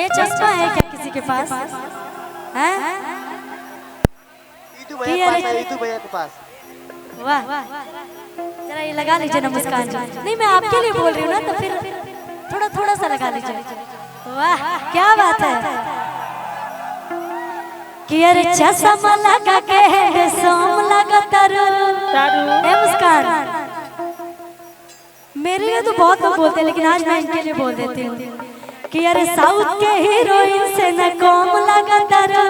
ये चश्मा है क्या किसी के पास? हैं? इतू भैया के पास। वाह, जरा ये लगा लीजिए ना मुस्कान जी। नहीं मैं आपके लिए बोल रही हूँ ना, तो फिर थोड़ा थोड़ा सा लगा लीजिए। वाह क्या बात है कि अरे चश्मा लगा के है सोम लगा तारू ए मुस्कान। मेरे लिए तो बहुत लोग बोलते हैं, लेकिन आज मैं इनके लिए बोल देती हूँ कि अरे साउथ के हीरोइन से न कम लगा तारू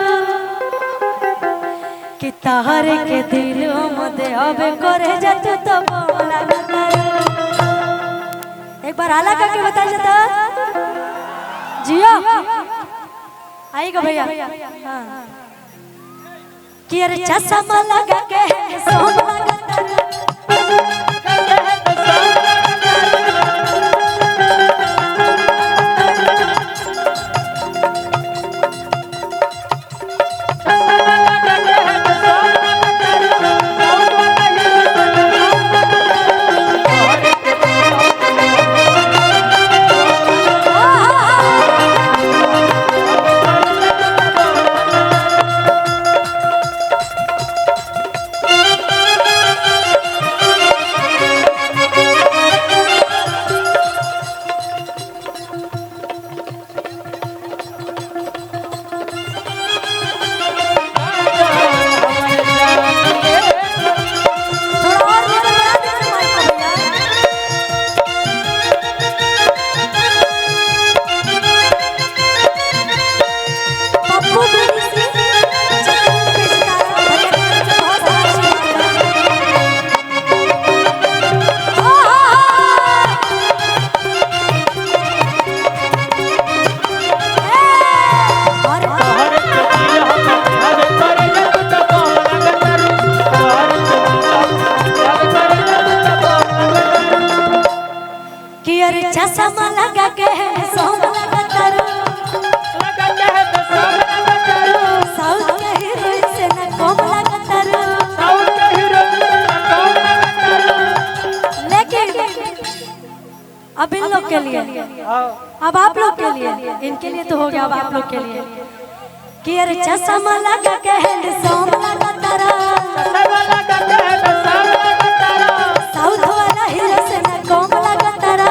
कि तहरे के दिलों में अबे करे जातू तो लगा तारू। एक बार आला करके बता जाता जियो आएगा भैया। हाँ कि अरे चश्मा लगा के सोम लगा तारू चश्मा लगा के सोम लगा तारू साउथ के हीरोइन से न कम लगा तारू। लेकिन अब इन लोग के लिए, अब आप लोग के लिए, इनके लिए तो हो गया, अब आप लोग के लिए कि अरे चश्मा लगा के सोम लगा तारू साउथ वाला हीरो से न कम लगा तारू।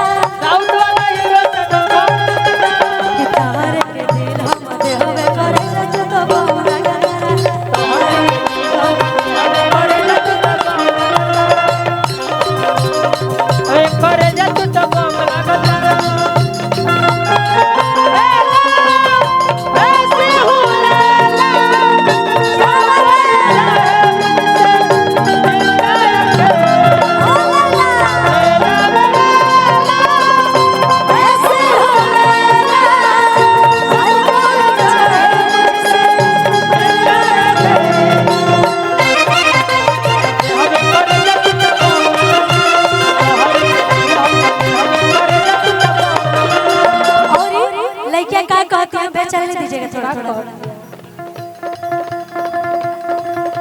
चलने दीजिएगा थोड़ा थोड़ा।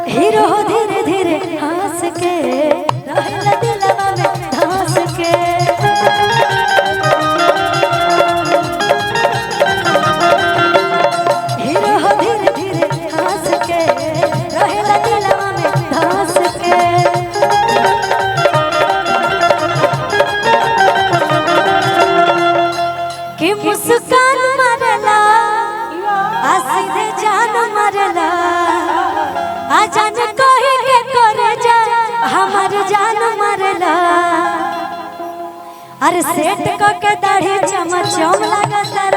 हीरो धीरे धीरे हंस के रहला दिलवा में धंस के हीरो धीरे धीरे हंस के रहला दिलवा में धंस के कि मुस्कान सीधे जान मरला आ जान कहे के करे जा हमार जान मरला। अरे सेठ को के दाढ़ी चमचम लगता